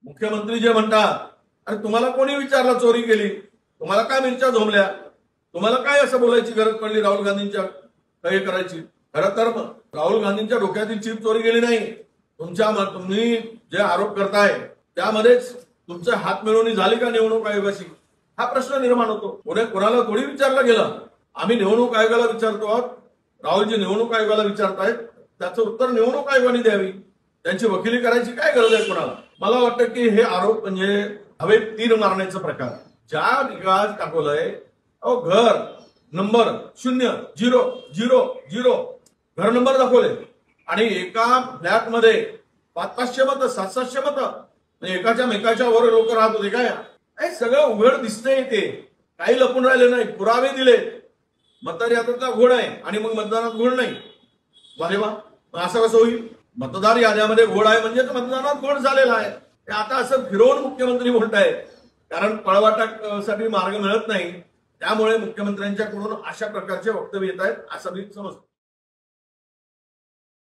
मुख्यमंत्री जे म्हणतात, अरे तुम्हाला कोणी विचारलं चोरी केली? तुम्हाला काय मिरच्या झोमल्या? तुम्हाला काय असं बोलायची गरज पडली राहुल गांधींच्या काही करायची? खरं तर राहुल गांधींच्या डोक्यातील चीप चोरी गेली नाही. तुम्ही जे आरोप करताय त्यामध्येच तुमचे हात मिळवणी झाली का निवडणूक आयोगाशी, हा प्रश्न निर्माण होतो. कोणाला थोडी विचारलं गेलं. आम्ही निवडणूक आयोगाला विचारतो आहोत, राहुलजी निवडणूक आयोगाला विचारतायत, त्याचं उत्तर निवडणूक आयोगाने द्यावी. त्यांची वकिली करायची काय गरज आहे कोणाला? मला वाटतं की हे आरोप म्हणजे हवेत तीर मारण्याचा प्रकार. ज्या निकाल दाखवलंय, घर नंबर 000 घर नंबर दाखवले आणि एका फ्लॅट मध्ये 500-500 मतं 700-700 मतं एकाच्या वर लोक राहत होते. काय सगळं उघड दिसतंय. ते काही लपून राहिले नाही, पुरावे दिले. मतदार यादीतला घोड आहे आणि मग मतदानात घोड नाही. वारे वा, असं कसं होईल? मतदार याद्यामध्ये घोड आहे म्हणजे मतदानात घोड झालेला आहे. ते आता असं फिरवून मुख्यमंत्री बोलतायत, कारण पळवाटासाठी मार्ग मिळत नाही. त्यामुळे मुख्यमंत्र्यांच्याकडून अशा प्रकारचे वक्तव्य येत आहेत असं मी समजतो.